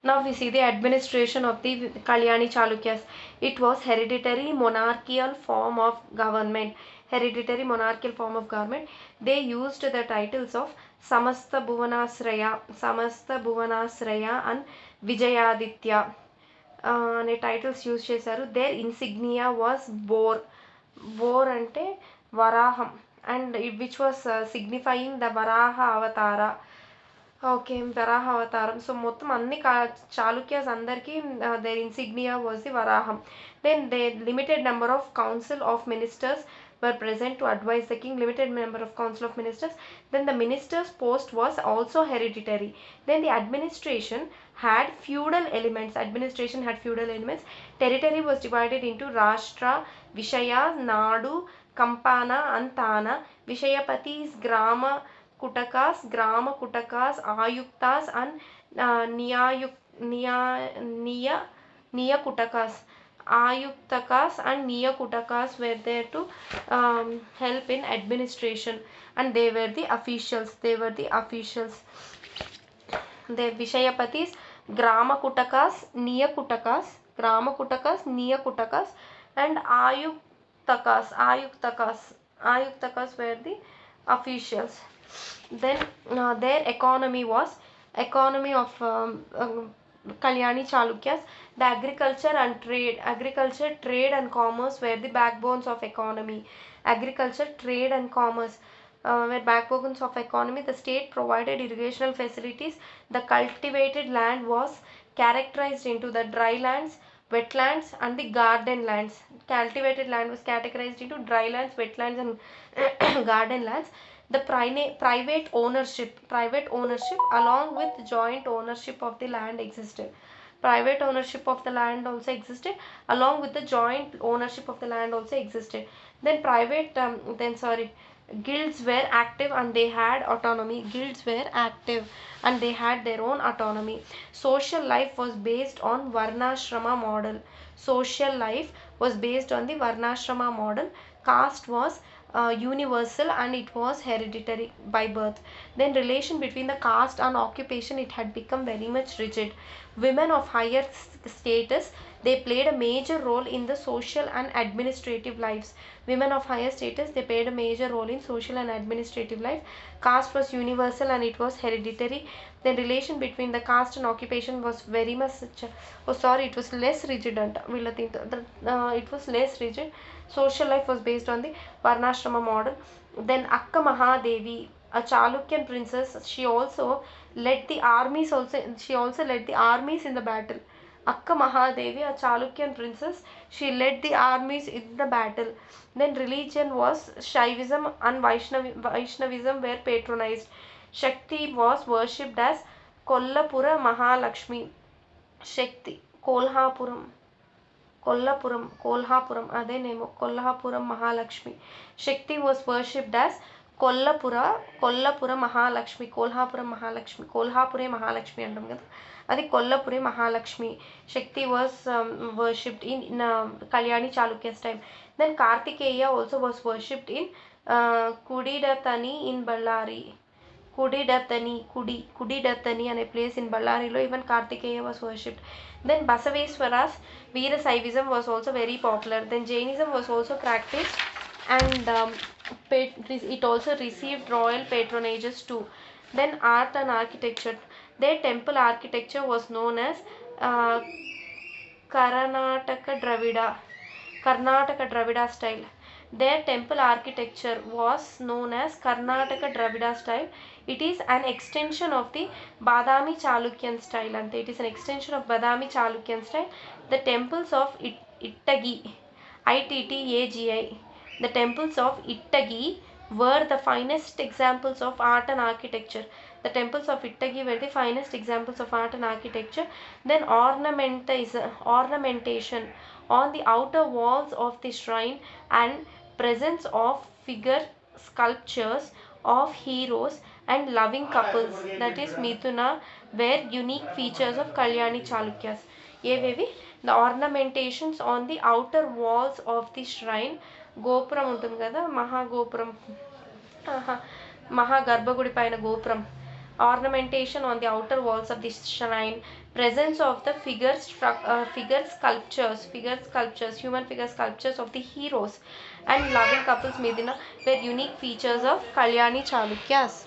Now we see the administration of the Kalyani Chalukyas. It was hereditary monarchical form of government. Hereditary monarchical form of government. They used the titles of Samasta Bhuvanasraya and Vijayaditya అనే titles use చేశారు. Their insignia was boar. Boar అంటే వరాహం and which was signifying the Varaha avatara. Okay, Varaha అవతారం. So మొత్తం అన్ని చాళుక్యాస్ అందరికీ their insignia was the వరాహం. Then they limited number of council of ministers were present to advise the king. Limited number of council of ministers. Then the minister's post was also hereditary. Then the administration had feudal elements. Administration had feudal elements. Territory was divided into Rashtra, Vishaya, Nadu, Kampana and Tana. Vishayapatis, Grama Kutakas, Ayuktas and Niyakutakas. Ayuktakas and Niyakutakas were there to help in administration, and they were the officials. The Vishayapatis, Gramakutakas, Niyakutakas and Ayuktakas were the officials. Then their economy of Kalyani Chalukyas. The agriculture, trade and commerce were the backbones of economy. Agriculture, trade and commerce were backbones of economy. The state provided irrigational facilities. The cultivated land was characterized into the dry lands, wetlands and the garden lands. Cultivated land was categorized into dry lands, wetlands and garden lands. The private ownership along with joint ownership of the land existed. Private ownership of the land also existed along with the joint ownership of the land also existed. Then guilds were active and they had autonomy. Their own autonomy. Social life was based on Varnashrama model. Caste was universal and it was hereditary by birth. Then relation between the caste and occupation, it had become very much rigid. Women of higher status, they played a major role in the social and administrative lives. Women of higher status, they played a major role in social and administrative life. Caste was universal and it was hereditary. The relation between the caste and occupation was very much it was less rigid and it was less rigid. Social life was based on the Varnashrama model. Then Akka Mahadevi, a Chalukyan princess, she also led the armies in the battle. Akka Mahadevi, a Chalukyan princess, she led the armies in the battle. Then religion was Shaivism and Vaishnavism were patronized. Shakti was worshipped as Kollapura Mahalakshmi. Shakti, Kolhapuram, అదే name Kolhapuram Mahalakshmi. Shakti was worshipped as Kollapura Mahalakshmi. Kolhapure Mahalakshmi అంటాం కదా, అది Kollapure Mahalakshmi. Shakti was worshipped in Kalyani Chalukyas time. Then Kartikeya also was worshipped in Kudatini in Bellary. Kudatini అనే place in బళ్ళారిలో even Kartikeya was worshipped. Then Basaveswara's Veera Saivism was also very popular. Then Jainism was also practiced and it also received royal patronages too. Then art and architecture. Their temple architecture was known as Karnataka Dravida style. Their temple architecture was known as Karnataka Dravida style. It is an extension of the Badami Chalukyan style. And it is an extension of Badami Chalukyan style. The temples of Ittagi, Ittagi, the temples of Ittagi were the finest examples of art and architecture. The temples of Ittagi were the finest examples of art and architecture. Then ornamentation on the outer walls of the shrine and presence of figure sculptures of heroes and loving couples, that is Mithuna, were unique features of Kalyani Chalukyas. ఏవేవి? The ornamentations on the outer walls of the shrine. గోపురం ఉంటుంది కదా, మహాగోపురం, మహాగర్భగుడి పైన గోపురం. Ornamentation on the outer walls of the shrine, presence of the figure sculptures, human figure sculptures of the heroes and loving couples Medina were unique features of Kalyani Chalukyas.